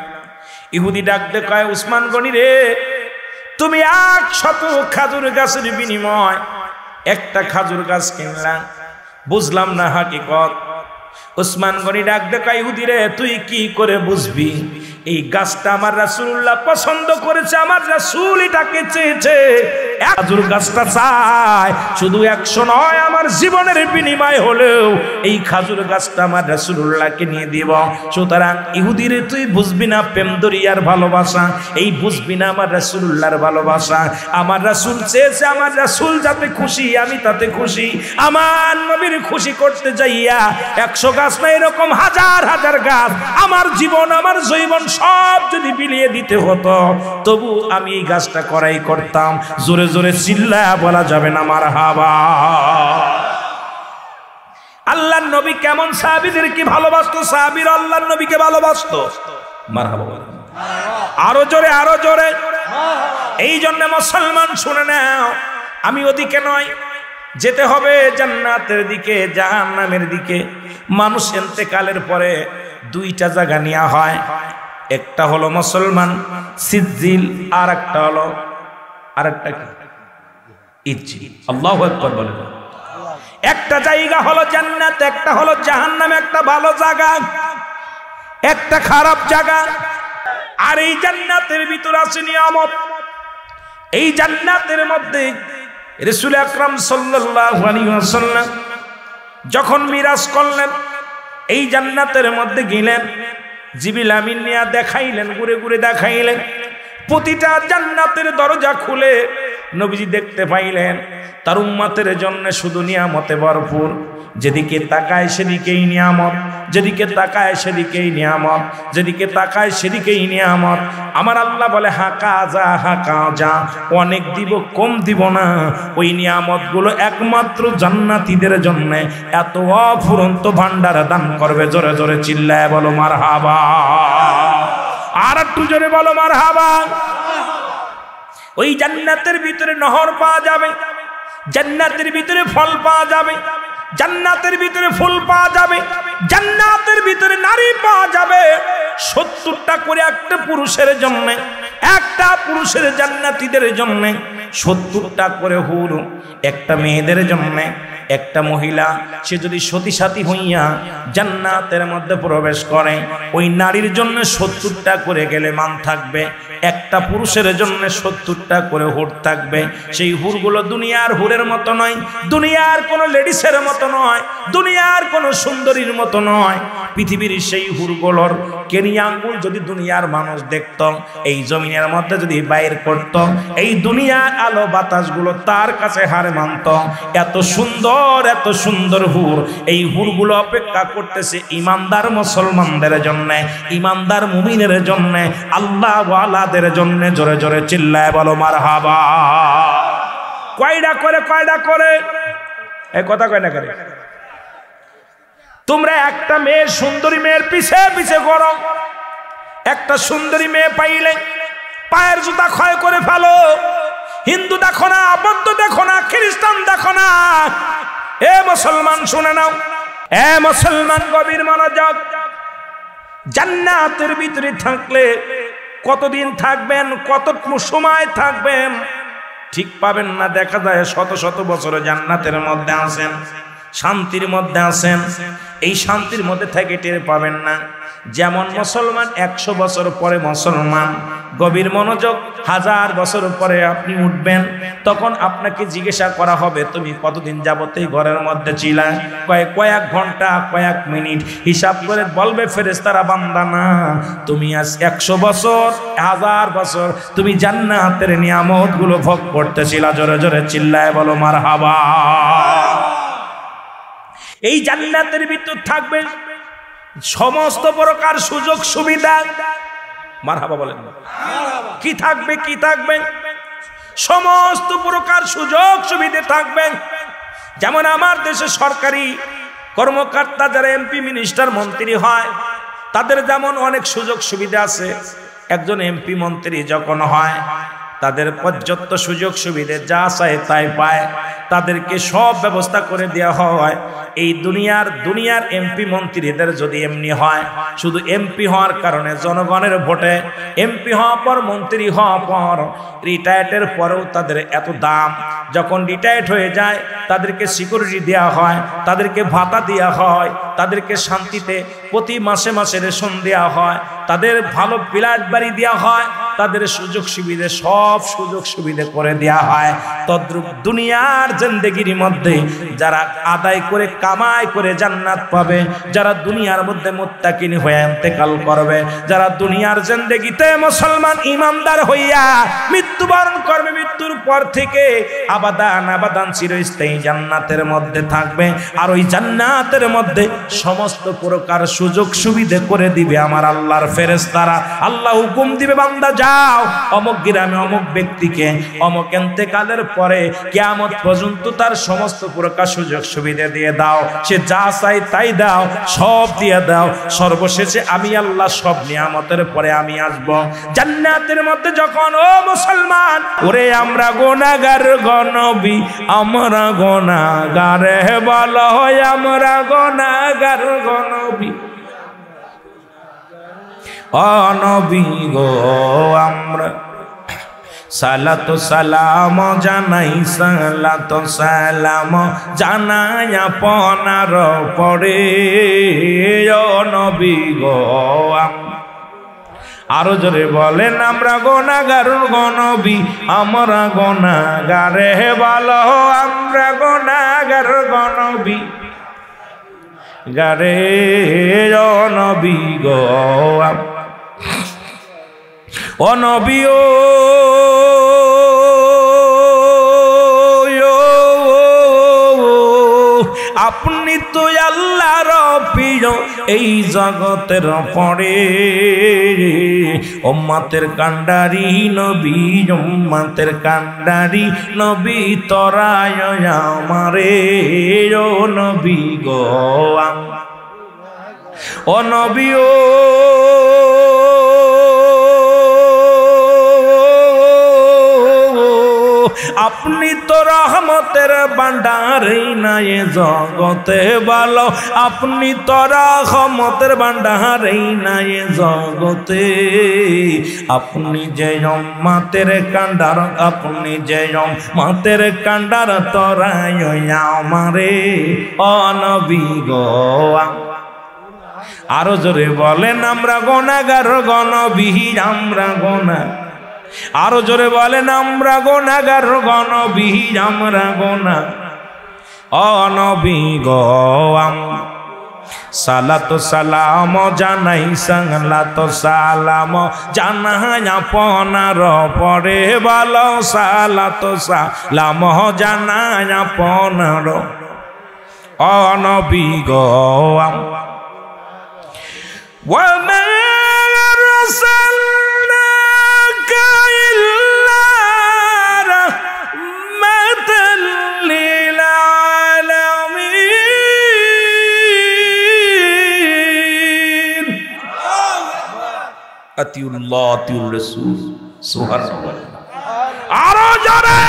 ইহুদি ডাক দে, কয়, উসমান গনি রে, তুমি 100 খাজুর গাছের বিনিময় একটা খাজুর গাছ কিনলাম, বুঝলাম না হাকিকত। উসমান গনি ডাক দে, কয়, ইহুদি রে, তুই কি করে বুঝবি? এই গাছটা আমার রাসূলুল্লাহ পছন্দ করেছে, আমার রাসূল এটাকে চেয়েছে। খাজুর গাছটা চাই, শুধু 100 নয়, আমার জীবনের বিনিময় হলেও এই খাজুর গাছটা আমার রাসূলুল্লাহকে নিয়ে দিব। সুতরাং ইহুদি রে, তুই বুঝবি না প্রেম দরিয়ার ভালোবাসা, এই বুঝবি না আমার রাসূলুল্লাহর ভালোবাসা। আমার রাসূল চেয়েছে, আমার রাসূল যাতে খুশি আমি তাতে খুশি। আমার নবীর খুশি করতে যাইয়া 100 গাছ না, এরকম হাজার হাজার গাছ, আমার জীবন আমার জৈবন সব যদি বিলিয়ে দিতে হতো, তবু আমি এই গাছটা করাই করতাম। জোরে জোরে চিল্লায়া বলা যাবে না মারহাবা। আল্লাহর নবী কেমন সাহাবীদেরকে ভালোবাসতো, সাহাবীরা আল্লাহর নবীকে ভালোবাসতো। মারহাবা, আরো জোরে, আরো জোরে। এই জন্য মুসলমান শুনে নাও, আমি ওদিকে নয়, যেতে হবে জান্নাতের দিকে, জাহান্নামের দিকে। মানুষ ইন্তেকালের পরে 2টা জায়গা নেওয়া হয়, একটা হলো মুসলমান সিজিল, আর একটা হলো আরেকটা কি ইজ্জিল। আল্লাহু আকবার বলেন। একটা জায়গা হলো জান্নাত, একটা হলো জাহান্নাম। একটা ভালো জায়গা, একটা খারাপ জায়গা। আর এই জান্নাতের ভিতর আছে নিয়ামত। এই জান্নাতের মধ্যে রাসূল আকরাম সাল্লাল্লাহু আলাইহি ওয়াসাল্লাম যখন মিরাজ করলেন, এই জান্নাতের মধ্যে গেলেন, জিবরিল আমিন নিয়ে দেখাইলেন, ঘুরে ঘুরে দেখাইলেন। প্রতিটা জান্নাতের দরজা খুলে নবীজি দেখতে পাইলেন তার উম্মতের জন্য শুধু নিয়ামতে ভরপুর। যেদিকে তাকায় সেদিকেই নিয়ামত, যেদিকে তাকায় সেদিকেই নিয়ামত, যেদিকে তাকায় সেদিকেই নিয়ামত। আমার আল্লাহ বলে হাকা যা, অনেক দিব, কম দিব না। ওই নিয়ামতগুলো একমাত্র জান্নাতীদের জন্য এত অফুরন্ত ভান্ডার দান করবে। জোরে জোরে চিল্লায় বলো মারহাবা, আর একটু জোরে বলো মারহাবা। ওই জান্নাতের ভিতরে নহর পাওয়া যাবে, জান্নাতের ভিতরে ফল পাওয়া যাবে, জান্নাতের ভিতরে ফুল পাওয়া যাবে, জান্নাতের ভিতরে নারী পাওয়া যাবে। 70টা করে একটা পুরুষের জন্য, একটা পুরুষের জান্নাতীদের জন্য 70টা করে হুর, একটা মেয়েদের জন্য। একটা মহিলা সে যদি সতী সাথী হইয়া জান্নাতের মধ্যে প্রবেশ করে, ওই নারীর জন্য 70টা করে গেলে মান থাকবে, একটা পুরুষের জন্য 70টা করে হুর থাকবে। সেই হুরগুলো দুনিয়ার হুরের মতো নয়, দুনিয়ার কোনো লেডিসের মতো নয়, দুনিয়ার কোনো সুন্দরীর মতো নয়। পৃথিবীর সেই হুরগুলোর কেনি আঙ্গুল যদি দুনিয়ার মানুষ দেখত, এই জমিনের মধ্যে যদি বাইর করত, এই দুনিয়ার আলো বাতাসগুলো তার কাছে হার মানত। এত সুন্দর, এত সুন্দর হুর। এই হুরগুলো অপেক্ষা করতেছে ইমানদার মুসলমানদের জন্য, ইমানদার মুমিনের জন্য, আল্লাহ ওয়ালাদের জন্য। জোরে জোরে চিল্লায় বলো মারহাবা। কয়টা করে, কয়টা করে, এই কথা কয়টা করে? তোমরা একটা মেয়ে, সুন্দরী মেয়ের পিছে পিছে করো। একটা সুন্দরী মেয়ে পাইলে পায়ের জুতা ক্ষয় করে ফেলো। হিন্দু দেখো না, বৌদ্ধ দেখো না, খ্রিস্টান দেখো না। এ মুসলমান শুনে নাও, এ মুসলমান গভীর মনোযোগ। জান্নাতের ভিতরে থাকলে কতদিন থাকবেন, কত সময় থাকবেন ঠিক পাবেন না। দেখা যায় শত শত বছর জান্নাতের মধ্যে আছেন, শান্তির মধ্যে আছেন। এই শান্তির মধ্যে থেকে টের পাবেন না। যেমন মুসলমান 100 বছর পরে মুসলমান, গভীর মনোযোগ, 1000 বছর পরে আপনি উঠবেন, তখন আপনাকে জিজ্ঞাসা করা হবে তুমি কতদিন যাবত এই ঘরের মধ্যে ছিলা? কয়েক ঘন্টা, কয়েক মিনিট। হিসাব করে বলবে ফেরেশতারা, বান্দা না, তুমি আজ 100 বছর, 1000 বছর তুমি জান্নাতের নিয়ামতগুলো ভোগ করতেছিলা। জোরে জোরে চিল্লায় বলো মারহাবা। এই জান্নাতের ভিতর থাকবে সমস্ত প্রকার সুযোগ সুবিধা। মারহাবা বলেন। কি থাকবে, কি থাকবে? সমস্ত প্রকার সুযোগ সুবিধা থাকবে। যেমন আমার দেশে সরকারি কর্মকর্তা যারা এমপি, মিনিস্টার, মন্ত্রী হয়, তাদের যেমন অনেক সুযোগ সুবিধা আছে। একজন এমপি মন্ত্রী যখন হয়, তাদের পর্যাপ্ত সুযোগ সুবিধা যা চায় তাই পায়, তাদেরকে সব ব্যবস্থা করে দেওয়া হয়। এই দুনিয়ার এমপি মন্ত্রীদের যদি এমনি হয়, শুধু এমপি হওয়ার কারণে জনগণের ভোটে এমপি হওয়া পর, মন্ত্রী হওয়া পর, রিটায়ার্ডের পরেও তাদের এত দাম। যখন রিটায়ার্ড হয়ে যায় তাদেরকে সিকিউরিটি দেওয়া হয়, তাদেরকে ভাতা দেওয়া হয়, তাদেরকে শান্তিতে প্রতি মাসে মাসে রেশন দেওয়া হয়, তাদের ভালো ফ্ল্যাট বাড়ি দেওয়া হয়, তাদের সুযোগ সুবিধা, সব সুযোগ সুবিধা করে দেওয়া হয়। তদ্রূপ দুনিয়ার জিন্দেগির মধ্যে যারা আদায় করে কামাই করে জান্নাত পাবে, যারা দুনিয়ার মধ্যে মুত্তাকিন হয়ে ইন্তেকাল করবে, যারা দুনিয়ার জিন্দেগিতে মুসলমান ইমানদার হইয়া মৃত্যুবরণ করবে, মৃত্যুর পর থেকে আবাদান আবাদান চিরস্থায়ী জান্নাতের মধ্যে থাকবে। আর ওই জান্নাতের মধ্যে সমস্ত প্রকার সুযোগ সুবিধা করে দিবে আমার আল্লাহর ফেরেশতারা। আল্লাহ হুকুম দিবে, বান্দা যাও অমুক গ্রামে অমুক ব্যক্তিকে অমুক ইন্তেকালের পরে কিয়ামত পর্যন্ত তার সমস্ত প্রকার সুযোগ সুবিধা দিয়ে দাও। সে যা চাই তাই দাও, সব দিয়ে দাও। সর্বশেষে আমি আল্লাহ সব নিয়ামতের পরে আমি আসব জান্নাতের মধ্যে। যখন ও মুসলমান, ওরে আমরা গুনাহগার গনবী, আমরা গুনাহগার, হে বলো আমরা গুনাহগার গনবী, ও নবী গো আমরা সালাত সালাম জানাই, সালাত সালাম জানাই আপনার পরে, ও নবী গো আরো জোরে বলেন আমরা গুনাহগার গনবী আমরা গুনাহগারে ভালো আমরা গুনাহগার গনবী গারে নবী গো ও নবী ও আপনি তো আল্লাহর প্রিয় এই জগতের পরে উম্মতের কান্ডারি নবী উম্মতের কান্ডারি নবী তরায় আমারে ও নবী গো ও নবী ও আপনি তো রহমতের ভান্ডারে নাই জগতে ভালো আপনি তো রহমতের ভান্ডারে নাই জগতে আপনি যে উম্মতের কান্ডার আপনি যে উম্মতের কান্ডার তরায় আমারে ও নবী গো আরো জোরে বলেন আমরা গুনাহগার গনবী আমরা গুনাহ আরো জোরে বলেন আমরা গুনাহগার গনবী আমরা গুনাহ ও নবী গো সালাতু সালাম জানাই সালাতু সালাম জানাই আপনার পরে ভালো সালাতু সালাম জানাই আপনার ও নবী গো ওয়া মা আরসালনাকা ইল্লা রাহমাতাল লিল আলামিন আতিউল্লাহ আতিউর রাসূল সুবহানাল্লাহ আরো জোরে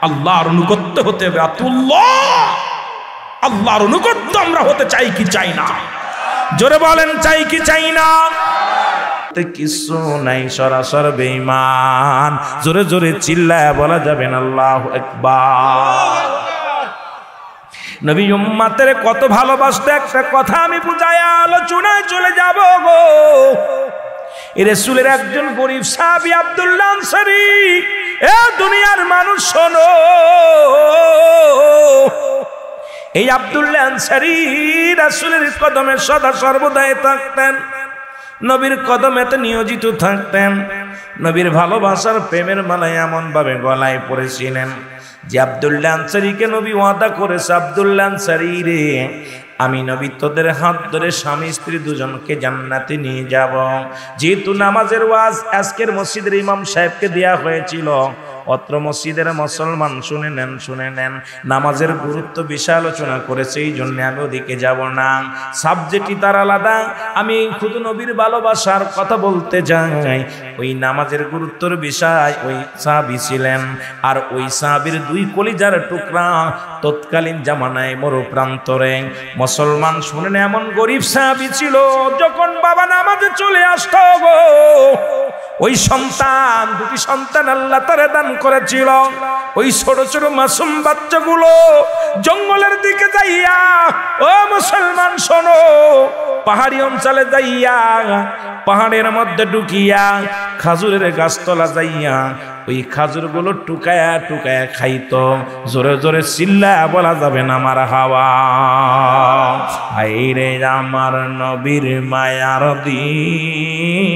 আল্লাহর অনুগত হতে হবে আতিউল্লাহ আল্লাহর অনুগত আমরা হতে চাই কি চাই না জোরে বলেন চাই কি চাই না কিছু নাই সরাসর বেঈমান জোরে জোরে চিল্লায় বলা যাবে না আল্লাহু আকবার নবী উম্মতের কত ভালোবাসতে একটা কথা আমি বুঝায়া আলোচনায় চলে যাব গো এই রাসূলের একজন গরীব সাহাবী আব্দুল্লাহ আনসারী এ দুনিয়ার মানুষ শোনো এই আব্দুল্লাহ আনসারী রাসূলের কদমে সদা সর্বদাই থাকতেন নবীর কদমেতে নিয়োজিত থাকতেন নবীর ভালোবাসার প্রেমের মালায় এমন ভাবে গলায় পড়েছিলেন যে আব্দুল্লাহ আনসারীকে নবী ওয়াদা করেছে আব্দুল্লাহ আনসারী রে আমি নবী তোদের হাত ধরে স্বামী স্ত্রী দুজনকে জান্নাতে নিয়ে যাব যেহেতু নামাজের ওয়াজ আজকের মসজিদের ইমাম সাহেবকে দেয়া হয়েছিল অত্র মসজিদের মুসলমান শুনে নেন নামাজের গুরুত্ব বিষয় আলোচনা করেছে এই জন্য আমি ওদিকে যাব না সাবজেক্টই তার আলাদা আমি শুধু নবীর ভালোবাসার কথা বলতে যাই ওই নামাজের গুরুত্বের বিষয় ওই সাহাবী ছিলেন আর ওই সাহাবীর দুই কলিজার টুকরা তৎকালীন জামানায় মরু প্রান্তরে মুসলমান শুনেন এমন গরিব সাহাবী ছিল যখন বাবা নামাজে চলে আসতো গো ওই সন্তান দুটি সন্তান আল্লাহ তারে দান করেছিল ওই ছোট ছোট মাসুম বাচ্চাগুলো জঙ্গলের দিকে যাইয়া ও মুসলমান শোনো পাহাড়ি অঞ্চলে যাইয়া পাহাড়ের মধ্যে ঢুকিয়া খাজুরের গাছতলা যাইয়া ওই খাজুরগুলো টুকায়া টুকায়া খাইতো জোরে জোরে চিল্লা বলা যাবে না আমার হাওয়া হায়রে আমার নবীর মায়ার দিন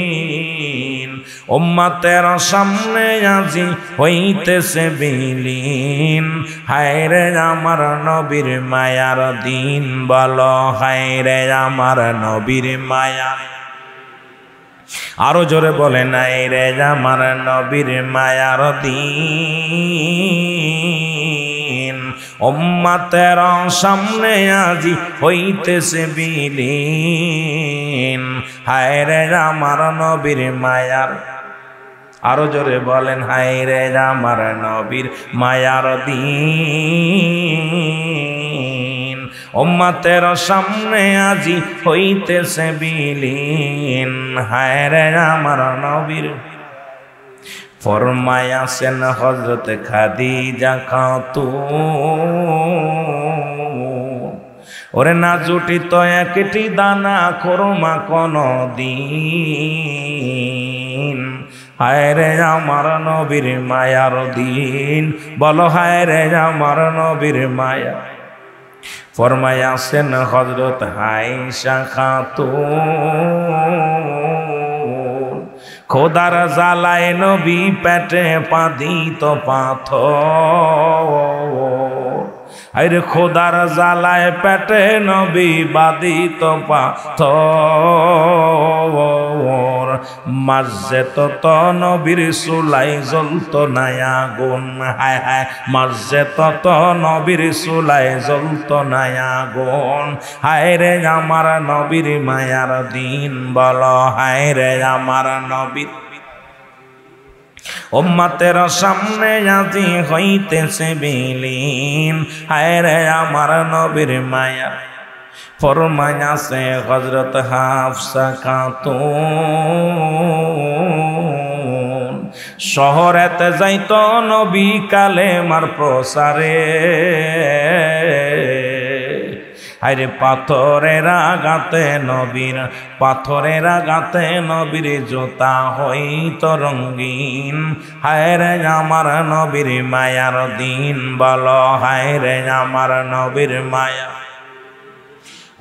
উম্মতের সামনে আজি হইতেছে বিলীন হায়রে আমার নবীর মায়ার দিন বলো হায়রে আমার নবীর মায়া আরো জোরে বলে নাই রে আমার নবীর মায়ার দিন উম্মতের সামনে আজি হইতেছে বিলীন হায় রে আমার নবীর মায়ার আরো জোরে বলেন হায় রে আমার নবীর মায়ার দিন উম্মতের সামনে আজি হইতেছে বিলীন হায় রে আমার নবীর ফরমায়াছেন হযরত খাদিজা খাতুন ওরে না জুটিত একটি দানা খোরমা কোনো দিন। হায় রে আমার নবীর মায়ার দিন, বলো হায় রে আমার নবীর মায়া। ফরমায়াছেন হযরত আয়েশা খাতুন, খোদার জ্বালায় নবী পেটে পাদিত পাথর। আরে খোদার জ্বালায় পেটে নবী বাদিত পাথর। মাঝে তত নবীর চুলাই জ্বলত না আগুন। হায় হায় মাঝে তত নবীর চুলাই জ্বলত না আগুন। হায় রে আমার নবীর মায়ার দিন, বলো হায় রে আমার নবীর। উম্মতের সামনে আজি হইতেছে বিলীন, হায় রে আমার নবীর মায়া। ফরমায়াছে হযরত হাফসা খাতুন, শহরেতে যাইত নবী কালেমার প্রসারে। আরে পাথরের আঘাতে নবীর, পাথরের আঘাতে নবীর জোতা হইত রঙিন। হায় রে আমার নবীর মায়ার দিন, বলো হায় রে আমার নবীর মায়া।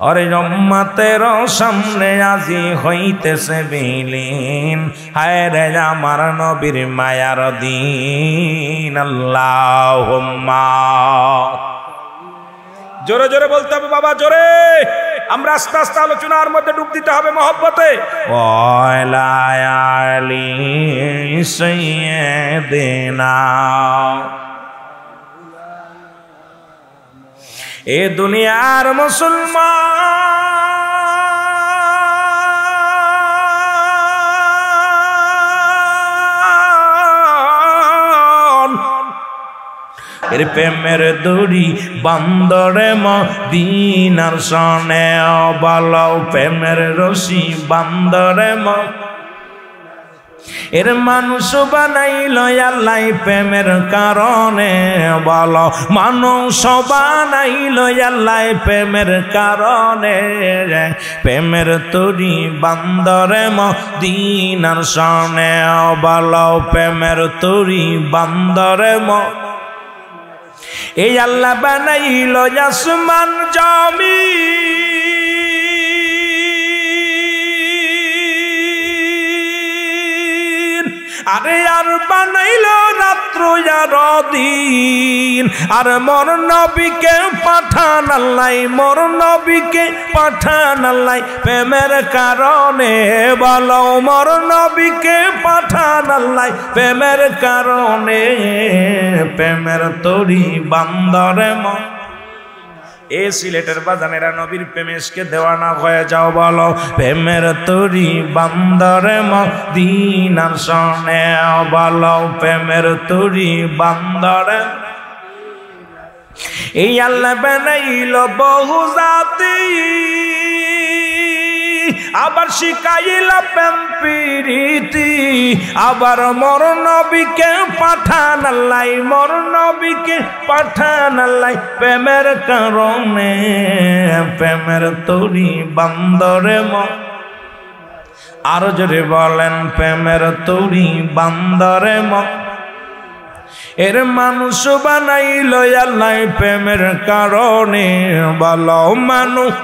অরে উম্মতের সামনে আজি হইতেছে বিলীন, হায় রে আমার নবীর মায়ার দিন। আল্লাহুম্মা, জোরে জোরে বলতে হবে বাবা, জোরে। আমরা আস্তে আস্তে আলোচনার মধ্যে ডুব দিতে হবে মহব্বতে। ওয়ালা আলি সাইয়্যিদিনা, এ দুনিয়ার মুসলমান, এর প্রেমের দড়ি বান্দরে মদিনার সনে, বলো প্রেমের রশি বান্দরে এর মানুষ বানাইল আল্লাহ প্রেমের কারণে, বলো মানুষ বানাইল আল্লাহ প্রেমের কারণে। প্রেমের তরি বান্দরে মদিনার সনে, বলো প্রেমের তরি বান্দরে এই আল্লাহ বানাইল আসমান জমিন, আরে আর বানাইল রাত্র আর দিন। আর মোর নবীকে পাঠান আল্লাহ, মোর নবীকে পাঠান আল্লাহ প্রেমের কারণে, বলো মোর নবীকে পাঠান আল্লাহ প্রেমের কারণে। প্রেমের তরি বান্দরে এ সিলেটের বাজানেরা নবীর প্রেমেশকে দেওয়ানা হয়ে যাও, বলো প্রেমের তরি বান্দরে মদিনার সনে, বলো প্রেমের তরি বান্দরে। এই আল্লাহ বানাইল বহু জাতি, আবার শিখাইল প্রেম প্রীতি। আবার মোর নবীকে পাঠান আল্লাহ, মোর নবীকে পাঠান আল্লাহ প্রেমের কারণে। প্রেমের তরি বান্দরে আরো জোরে বলেন প্রেমের তরি বান্দরে এর মানুষ বানাইল আল্লাহ প্রেমের কারণে, বলো মানুষ।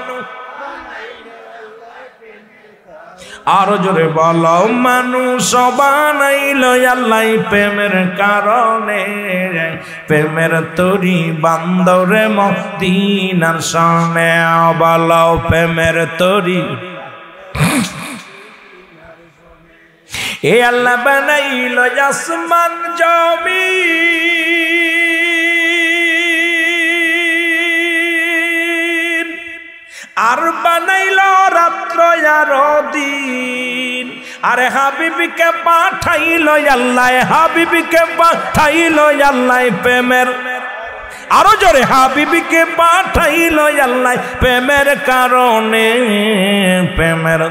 আরো জোরে বলো মানুষ বানাইল আল্লাহ প্রেমের কারণে। প্রেমের তরি বান্দরে মদিনার সনে, বলো প্রেমের তরি। এ আল্লাহ বানাইল আসমান জমিন, আর বানাইল রাত্র আর দিন। আরে হাবিবিকে পাঠাইল আল্লাহ, হাবিবিকে পাঠাইল আল্লাহ প্রেমের। আরো জোরে হাবিবিকে পাঠাইল আল্লাহ প্রেমের কারণে। প্রেমের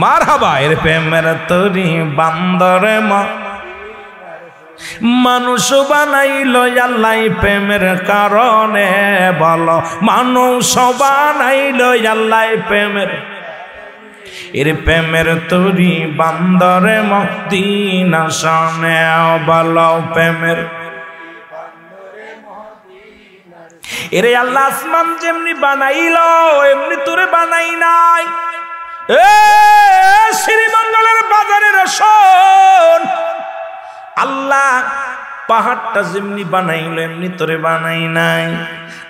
মারহাবা, এর প্রেমের তরি বান্দরে মানুষ বানাইলো আল্লাহ প্রেমের কারণে, বলো মানুষ বানাইলো আল্লাহ প্রেমের, এর প্রেমের তরি বান্দরে মদিনা শানে, বলো প্রেমের এরে আল্লাহ আসমান যেমনি বানাইলো এমনি তোরে বানাই নাই। এ শ্রীমঙ্গলের বাজারের শোন, আল্লাহ পাহাড়টা যেমনি বানাইলো এমনি তোরে বানাই নাই।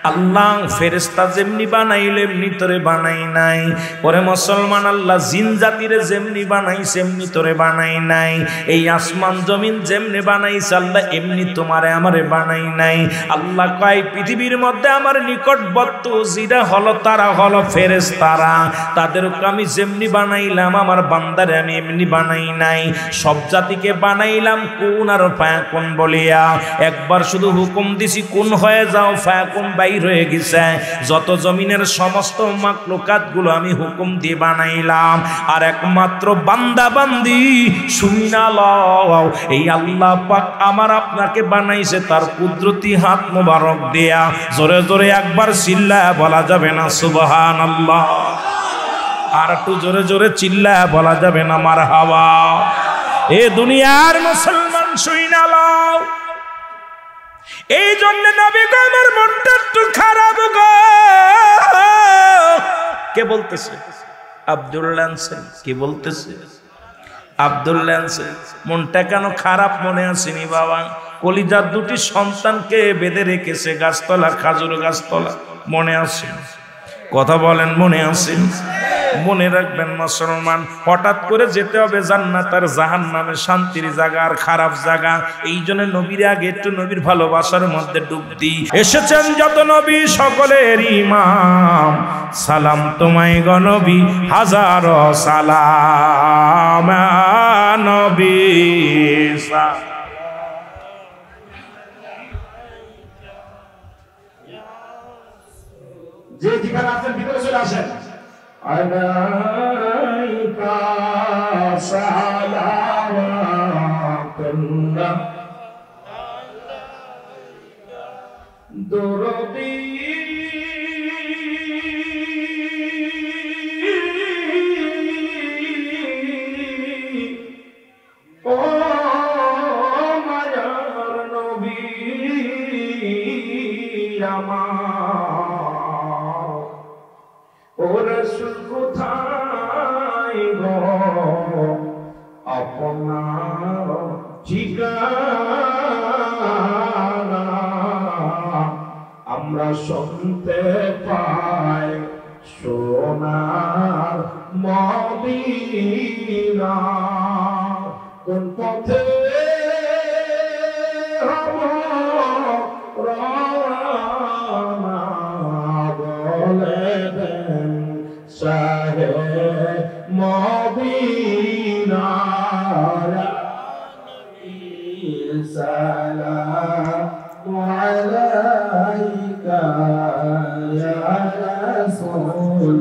আল্লাহ ফেরেশতা যেমনি বানাইলো এমনি তোরে বানাই নাই। ওরে মুসলমান, আল্লাহ জিন জাতিরে যেমনি বানাইছে এমনি তোরে বানাই নাই। এই আসমান জমিন যেমনি বানাইছে আল্লাহ এমনি তোমারে আমারে বানাই নাই। আল্লাহ কয় পৃথিবীর মধ্যে আমার নিকটবর্তী জিরা হলো তারা হলো ফেরেশতারা, তাদেরকে আমি যেমনি বানাইলাম আমার বান্দারে আমি এমনি বানাই নাই। সব জাতিকে বানাইলাম কোন আর ফায়াকুন বলিয়া, একবার শুধু হুকুম দিছি কোন হয়ে যাও, ফায়াকুন বাইর হয়ে গেছে। যত জমিনের সমস্ত মাখলুকাত গুলো আমি হুকুম দিয়ে বানাইলাম, আর একমাত্র বান্দা বান্দি শুইনা লও, এই আল্লাহ পাক আমার আপনাকে বানাইছে তার কুদরতি হাত মোবারক দিয়া। জোরে জোরে একবার চিল্লায়া বলা যাবে না সুবহানাল্লাহ? আর একটু জোরে জোরে চিল্লায়া বলা যাবে না মারহাবা? এ দুনিয়ার মুসলমান শুইনা লও। এই জন্য নবী গো আমার মনটা একটু খারাপ গো। কে বলতেছে? আব্দুল্লাহ আনসারী। কি বলতেছে? আব্দুল্লাহ আনসারী। মনটা কেন খারাপ মনে আসেনি বাবা? কলিজার দুটি সন্তানকে বেঁধে রেখেছে গাছতলা, খাজুর গাছতলা, মনে আছে? কথা বলেন, মনে আছে? মনে রাখবেন মুসলমান, হঠাৎ করে যেতে হবে জান্নাত আর জাহান্নামে, শান্তির জায়গা আর খারাপ জায়গা। এই জন্য নবীর আগে একটু নবীর ভালোবাসার মধ্যে ডুব দিই। এসেছেন যত নবী সকলের ইমাম, সালাম তোমায় গো নবী, হাজারো সালাম নবী। যে যেখানে আছেন ভিতরে চলে আসেন। আলাইকা সালাওয়াতুল্লাহ দরদি ও মায়ার নবী আমার, ও রাসূল কোথায় গো আপনার ঠিকানা, আমরা শুনতে পাই সোনার মদিনা, কোন পথে শাহে মদিনা, সালামু আলাইকা ইয়া রাসূল।